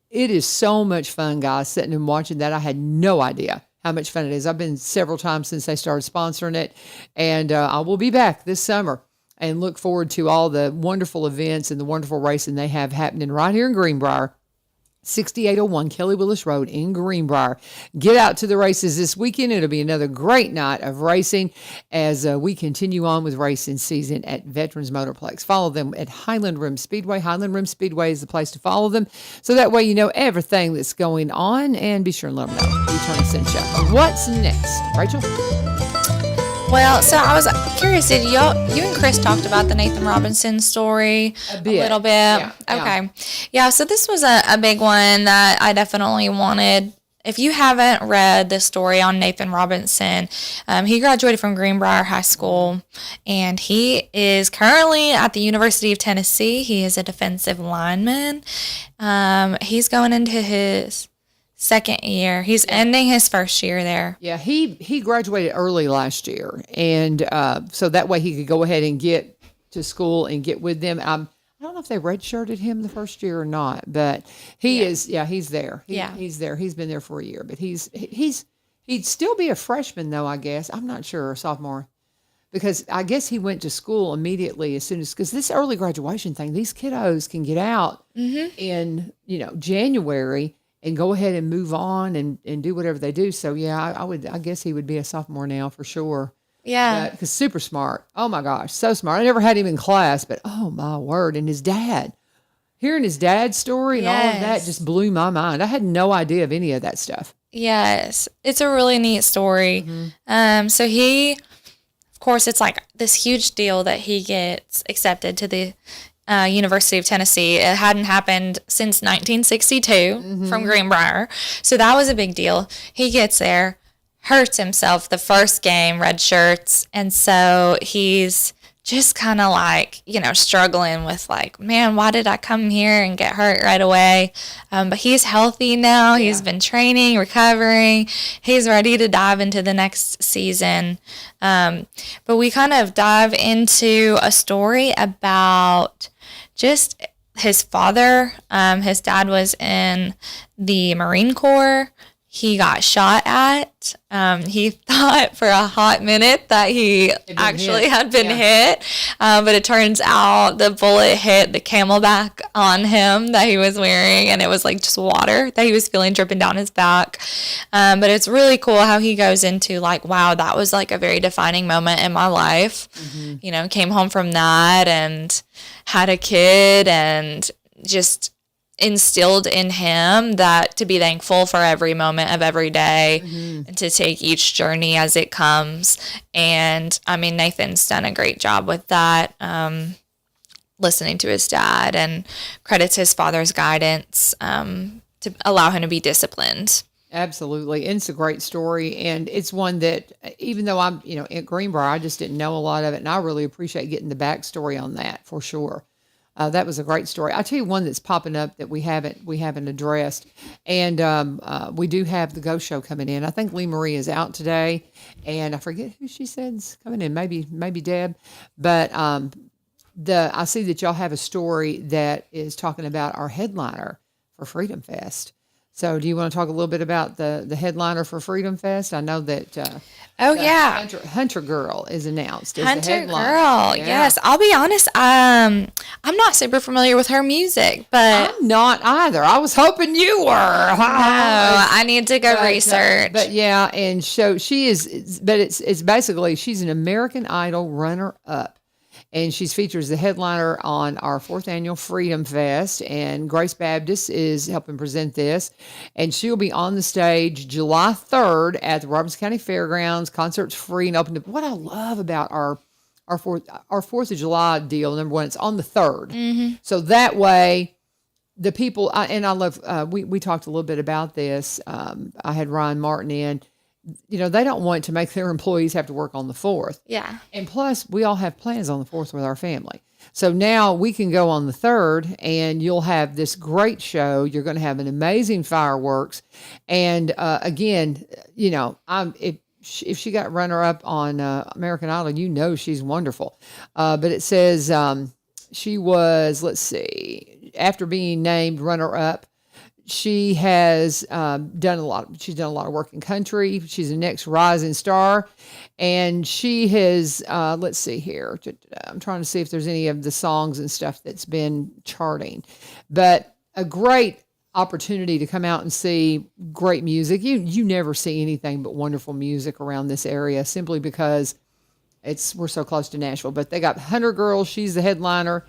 It is so much fun, guys, sitting and watching that. I had no idea how much fun it is. I've been several times since they started sponsoring it, and I will be back this summer and look forward to all the wonderful events and the wonderful racing they have happening right here in Greenbrier. 6801 Kelly Willis Road in Greenbrier. Get out to the races this weekend. It'll be another great night of racing as we continue on with racing season at Veterans Motorplex. Follow them at Highland Rim Speedway. Highland Rim Speedway is the place to follow them. So that way you know everything that's going on, and be sure and let them know. Return Sin Show. What's next? Rachel? Well, so I was curious, did you and Chris talked about the Nathan Robinson story a little bit? Yeah, okay. Yeah, so this was a big one that I definitely wanted if you haven't read the story on Nathan Robinson, he graduated from Greenbrier High School, and he is currently at the University of Tennessee. He is a defensive lineman. He's going into his second year. He's ending his first year there. Yeah, he graduated early last year, and so that way he could go ahead and get to school and get with them. I don't know if they redshirted him the first year or not, but he's there. He's there. He's been there for a year, but he'd still be a freshman though, I guess. I'm not sure, a sophomore, because I guess he went to school immediately as soon as, because this early graduation thing, these kiddos can get out in, January and go ahead and move on and do whatever they do. So yeah, I guess he would be a sophomore now for sure. Yeah. Because super smart. Oh my gosh, so smart. I never had him in class, but oh my word. And his dad, hearing his dad's story and all of that just blew my mind. I had no idea of any of that stuff. Yes. It's a really neat story. So he, of course, it's like this huge deal that he gets accepted to the University of Tennessee. It hadn't happened since 1962 from Greenbrier. So that was a big deal. He gets there, hurts himself the first game, red shirts. And so he's just kind of like, struggling with like, man, why did I come here and get hurt right away? But he's healthy now. Yeah. He's been training, recovering. He's ready to dive into the next season. But we kind of dive into a story about just his father. His dad was in the Marine Corps. He got shot at. He thought for a hot minute that he actually had been hit. But it turns out the bullet hit the camelback on him that he was wearing, and it was like just water that he was feeling dripping down his back. But it's really cool how he goes into like, wow, that was like a very defining moment in my life. Came home from that and had a kid, and just instilled in him that to be thankful for every moment of every day and to take each journey as it comes. And I mean, Nathan's done a great job with that, listening to his dad, and credits his father's guidance to allow him to be disciplined. Absolutely. And it's a great story. And it's one that, even though I'm, at Greenbrier, I just didn't know a lot of it. And I really appreciate getting the backstory on that for sure. That was a great story. I'll tell you one that's popping up that we haven't addressed. And we do have the Ghost Show coming in. I think Lee Marie is out today, and I forget who she said's coming in. Maybe Deb. But I see that y'all have a story that is talking about our headliner for Freedom Fest. So do you want to talk a little bit about the headliner for Freedom Fest? I know that Hunter Girl is announced as the headliner. Hunter Girl, yes. I'll be honest, I'm not super familiar with her music, but I'm not either. I was hoping you were. No, I need to go research. But yeah, and so she is, but it's basically, she's an American Idol runner-up. And she's featured as the headliner on our 4th annual Freedom Fest. And Grace Baptist is helping present this. And she'll be on the stage July 3rd at the Robertson County Fairgrounds. Concerts free and open to, what I love about our 4th of July deal, number one, it's on the 3rd. So that way, the people, and I love, we talked a little bit about this. I had Ryan Martin in. They don't want to make their employees have to work on the 4th. Yeah. And plus, we all have plans on the 4th with our family. So now we can go on the 3rd, and you'll have this great show. You're going to have an amazing fireworks. And again, if she got runner-up on American Idol, she's wonderful. But it says she was, let's see, after being named runner-up, she has done a lot of work in country. She's the next rising star. And she has, let's see here. I'm trying to see if there's any of the songs and stuff that's been charting. But a great opportunity to come out and see great music. You never see anything but wonderful music around this area, simply because we're so close to Nashville. But they got Hunter Girl. She's the headliner.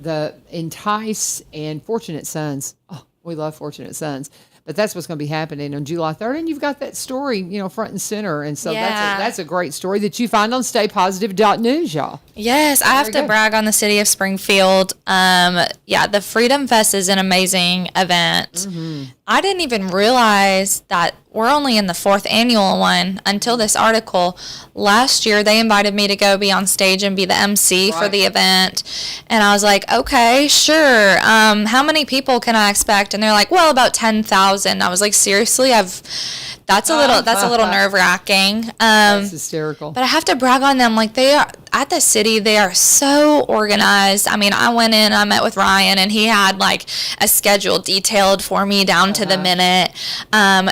The Entice and Fortunate Sons. Oh, we love Fortunate Sons. But that's what's going to be happening on July 3rd. And you've got that story, front and center. And so Yeah. that's a great story that you find on staypositive.news, y'all. Yes, I have to brag on the city of Springfield. The Freedom Fest is an amazing event. Mm-hmm. I didn't even realize that we're only in the 4th annual one until this article. Last year, they invited me to go be on stage and be the MC for the event. And I was like, okay, sure. How many people can I expect? And they're like, well, about 10,000. I was like, seriously? That's a little nerve-wracking. That's hysterical. But I have to brag on them. Like, they are at the city, they are so organized. I mean, I went in, I met with Ryan, and he had like a schedule detailed for me down to the minute.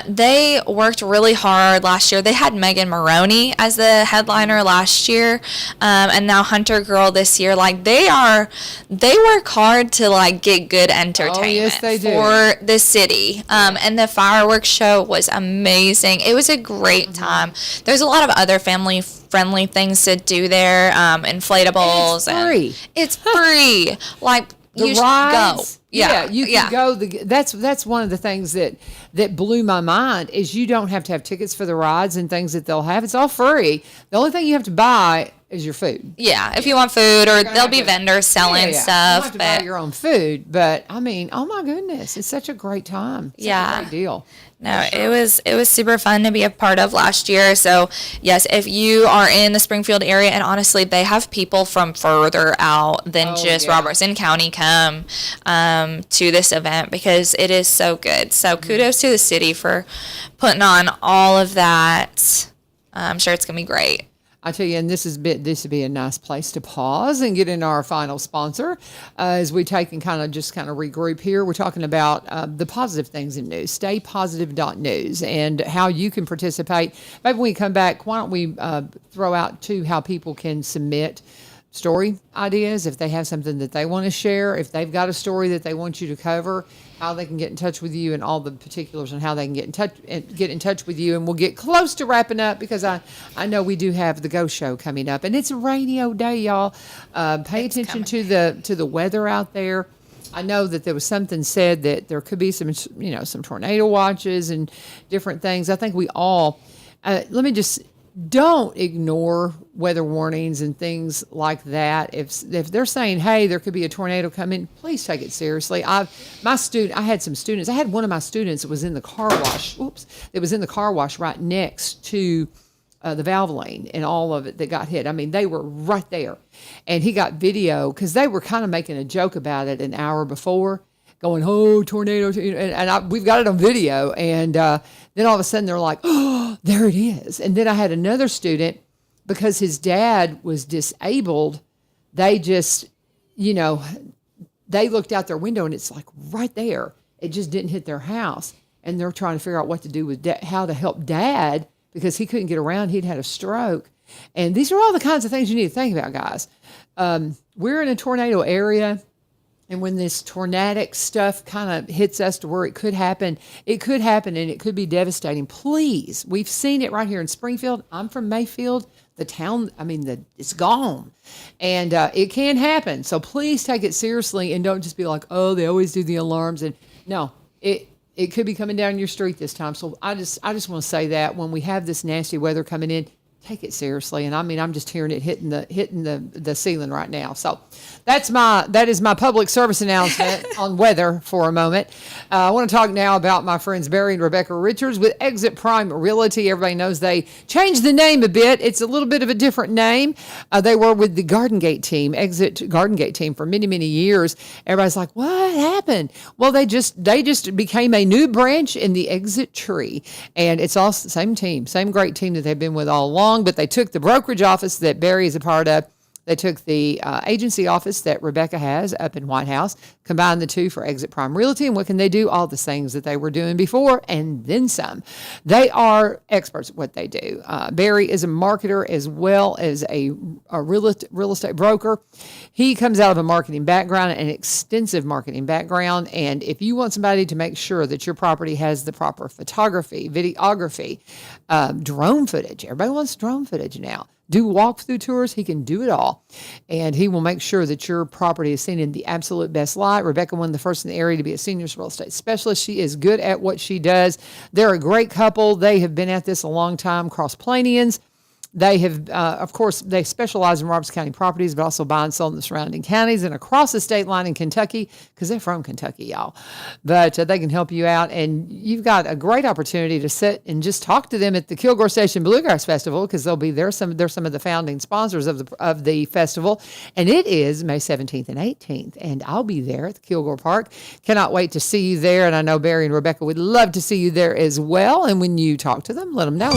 They worked really hard last year. They had Megan Maroney as the headliner last year, and now Hunter Girl this year. Like, they work hard to like get good entertainment for the city. And the fireworks show was amazing. It was a great time. There's a lot of other family friendly things to do there, inflatables. It's free. Like, the you rides, should go. Yeah, you can go. That's one of the things that blew my mind is you don't have to have tickets for the rides and things that they'll have. It's all free. The only thing you have to buy is your food. Yeah, if you want food, or there'll be vendors selling stuff. You don't have to buy your own food, but I mean, oh my goodness, it's such a great time. It's a great deal. No, it was super fun to be a part of last year. So yes, if you are in the Springfield area, and honestly, they have people from further out than just Robertson County come to this event because it is so good. So kudos to the city for putting on all of that. I'm sure it's gonna be great. I tell you, and this would be a nice place to pause and get in our final sponsor as we take and kind of regroup here. We're talking about the positive things in news, staypositive.news, and how you can participate. Maybe when we come back, why don't we throw out, too, how people can submit story ideas if they have something that they want to share, if they've got a story that they want you to cover, how they can get in touch with you, and all the particulars on how they can get in touch with you. And we'll get close to wrapping up because I know we do have the Go Show coming up, and it's a radio day, y'all. Pay attention to the weather out there. I know that there was something said that there could be some tornado watches and different things. I think we all don't ignore weather warnings and things like that. If they're saying, hey, there could be a tornado coming, please take it seriously. I had some students. I had one of my students that was in the car wash. It was in the car wash right next to the valve lane and all of it that got hit. I mean, they were right there. And he got video because they were kind of making a joke about it an hour before, going, oh, tornado. And we've got it on video. And then all of a sudden they're like, oh, there it is. And then I had another student, because his dad was disabled, they just, they looked out their window and it's like right there. It just didn't hit their house. And they're trying to figure out what to do with how to help dad because he couldn't get around. He'd had a stroke. And these are all the kinds of things you need to think about, guys. We're in a tornado area. And when this tornadic stuff kind of hits us to where it could happen and it could be devastating. Please, we've seen it right here in Springfield. I'm from Mayfield. The town, it's gone. And it can happen. So please take it seriously and don't just be like, oh, they always do the alarms. And no, it could be coming down your street this time. So I just want to say that when we have this nasty weather coming in, take it seriously. And I'm just hearing it hitting the ceiling right now. So that is my public service announcement on weather for a moment. I want to talk now about my friends Barry and Rebecca Richards with Exit Prime Realty. Everybody knows they changed the name a bit. It's a little bit of a different name. They were with the Garden Gate team, Exit Garden Gate team, for many, many years. Everybody's like, what happened? Well, they just became a new branch in the Exit tree. And it's all the same team, same great team that they've been with all along. But they took the brokerage office that Barry is a part of. They took the agency office that Rebecca has up in White House, combined the two for Exit Prime Realty. And what can they do? All the things that they were doing before and then some. They are experts at what they do. Barry is a marketer as well as a real estate broker. He comes out of a marketing background, an extensive marketing background. And if you want somebody to make sure that your property has the proper photography, videography, drone footage, everybody wants drone footage now. do walkthrough tours. He can do it all. And he will make sure that your property is seen in the absolute best light. Rebecca won the first in the area to be a senior real estate specialist. She is good at what she does. They're a great couple. They have been at this a long time, Cross-Planians. They have, of course, they specialize in Roberts County properties, but also buy and sell in the surrounding counties and across the state line in Kentucky, because they're from Kentucky, y'all. But they can help you out, and you've got a great opportunity to sit and just talk to them at the Kilgore Station Bluegrass Festival, because they'll be there. They're some of the founding sponsors of the festival, and it is May 17th and 18th, and I'll be there at the Kilgore Park. Cannot wait to see you there, and I know Barry and Rebecca would love to see you there as well. And when you talk to them, let them know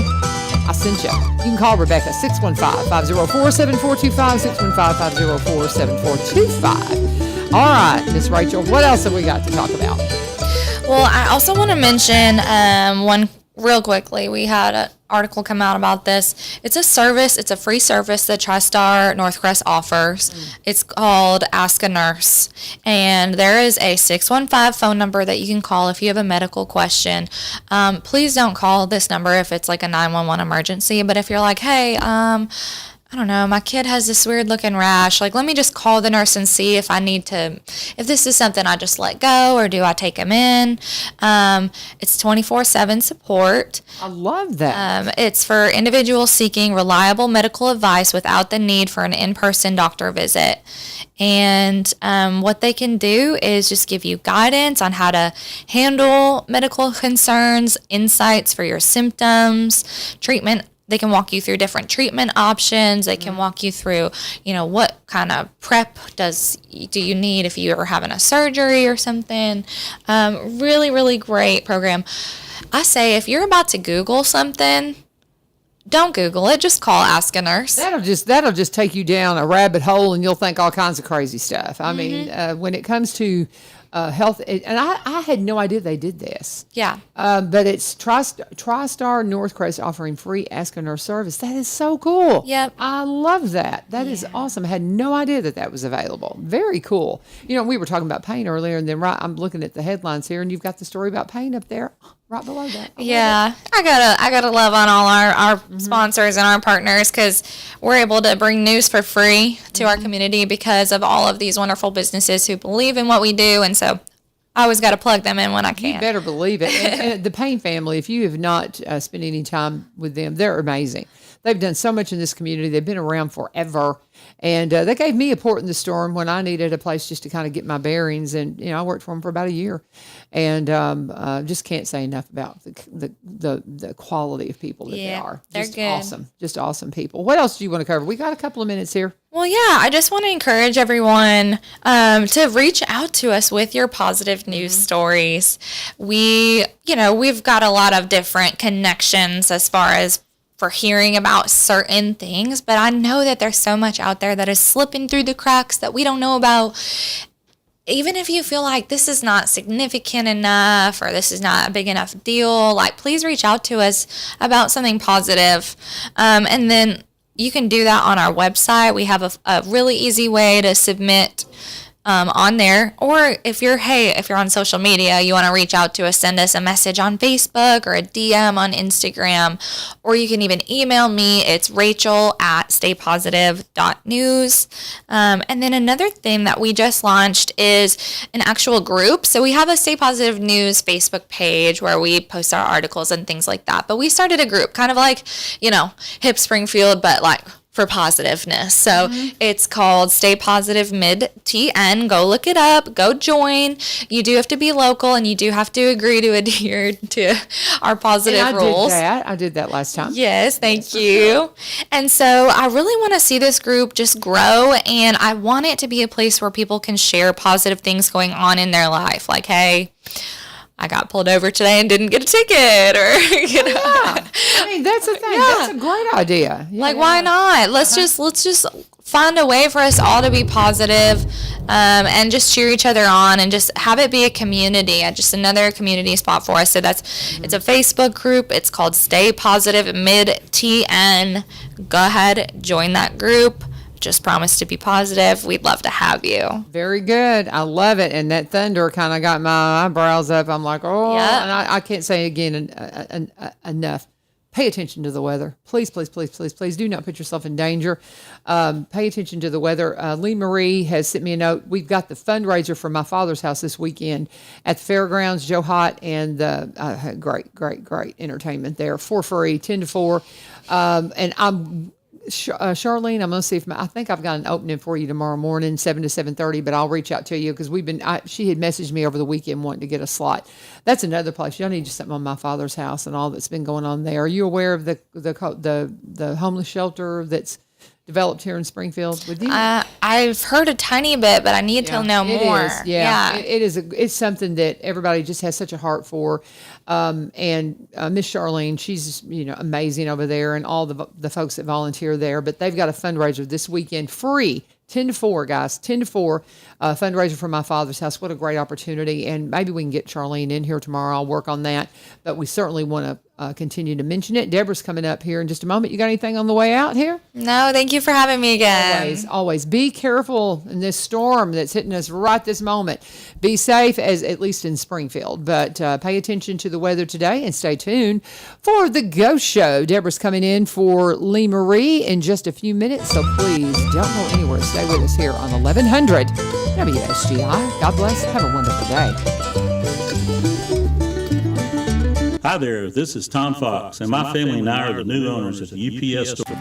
I sent you. You can call Rebecca, 615-504-7425, 615-504-7425. All right, Miss Rachel, what else have we got to talk about? Well, I also want to mention one real quickly. We had an article come out about this. It's a service. It's a free service that TriStar Northcrest offers. It's called Ask a Nurse. And there is a 615 phone number that you can call if you have a medical question. Please don't call this number if it's like a 911 emergency. But if you're like, hey, I don't know, my kid has this weird looking rash. Like, let me just call the nurse and see if I need to, if this is something I just let go or do I take him in? It's 24/7 support. I love that. It's for individuals seeking reliable medical advice without the need for an in-person doctor visit. And what they can do is just give you guidance on how to handle medical concerns, insights for your symptoms, treatment. They can walk you through different treatment options. They can walk you through, what kind of prep do you need if you are having a surgery or something. Really, really great program. I say if you're about to Google something, don't Google it. Just call Ask a Nurse. That'll just take you down a rabbit hole, and you'll think all kinds of crazy stuff. I mean, when it comes to health, and I had no idea they did this. Yeah. But it's TriStar Northcrest offering free Ask a Nurse service. That is so cool. Yep. I love that. That is awesome. I had no idea that was available. Very cool. We were talking about pain earlier, and then I'm looking at the headlines here, and you've got the story about pain up there right below that. I gotta love on all our sponsors and our partners, because we're able to bring news for free to our community because of all of these wonderful businesses who believe in what we do, and so I always got to plug them in when I can. You better believe it. And the Payne family, if you have not spent any time with them, they're amazing. They've done so much in this community. They've been around forever. And they gave me a port in the storm when I needed a place just to kind of get my bearings. And, I worked for them for about a year. And just can't say enough about the quality of people that they are. They're Just good. awesome. Just awesome people. What else do you want to cover? We got a couple of minutes here. Well, I just want to encourage everyone to reach out to us with your positive news stories. We've got a lot of different connections as far as for hearing about certain things, but I know that there's so much out there that is slipping through the cracks that we don't know about. Even if you feel like this is not significant enough or this is not a big enough deal, please reach out to us about something positive. And then you can do that on our website. We have a really easy way to submit on there. Or if you're on social media, you want to reach out to us, send us a message on Facebook or a DM on Instagram, or you can even email me. It's rachel@staypositive.news. And then another thing that we just launched is an actual group. So we have a Stay Positive News Facebook page where we post our articles and things like that. But we started a group, kind of like, Hip Springfield, but for positiveness. So it's called Stay Positive Mid TN. Go look it up. Go join. You do have to be local, and you do have to agree to adhere to our positive rules. I did that last time. Yes, thank you. And so I really want to see this group just grow, and I want it to be a place where people can share positive things going on in their life. Like, hey, I got pulled over today and didn't get a ticket, or Yeah. I mean, that's the thing. Yeah. That's a great idea. why not? Let's just find a way for us all to be positive, and just cheer each other on, and just have it be a community, just another community spot for us. So it's a Facebook group. It's called Stay Positive Mid TN. Go ahead, join that group. Just promise to be positive. We'd love to have you. Very good. I love it. And that thunder kind of got my eyebrows up. I'm like, oh, Yeah. and I can't say again enough. pay attention to the weather. Please, please, please, please, please do not put yourself in danger. Pay attention to the weather. Lee Marie has sent me a note. We've got the fundraiser for my father's house this weekend at the fairgrounds. Joe Hott and great entertainment there for free, 10 to 4. And I'm Charlene, I'm going to see if I think I've got an opening for you tomorrow morning, 7 to 7:30, but I'll reach out to you because she had messaged me over the weekend wanting to get a slot. That's another place. Y'all need to something on my father's house and all that's been going on there. Are you aware of the homeless shelter that's developed here in Springfield with you? I've heard a tiny bit, but I need to know more. It's something that everybody just has such a heart for. And Miss Charlene, she's amazing over there, and all the folks that volunteer there. But they've got a fundraiser this weekend, free, 10 to 4, guys, 10 to 4, fundraiser for my father's house. What a great opportunity. And maybe we can get Charlene in here tomorrow. I'll work on that. But we certainly want to continue to mention it. Deborah's coming up here in just a moment. You got anything on the way out here? No, thank you for having me again. Always. Be careful in this storm that's hitting us right this moment. Be safe, at least in Springfield. But pay attention to the weather today and stay tuned for the Ghost Show. Deborah's coming in for Lee Marie in just a few minutes, so please don't go anywhere. Stay with us here on 1100 WSGI. God bless. Have a wonderful day. Hi there, this is Tom Fox, and my family and I are the new owners of the UPS store.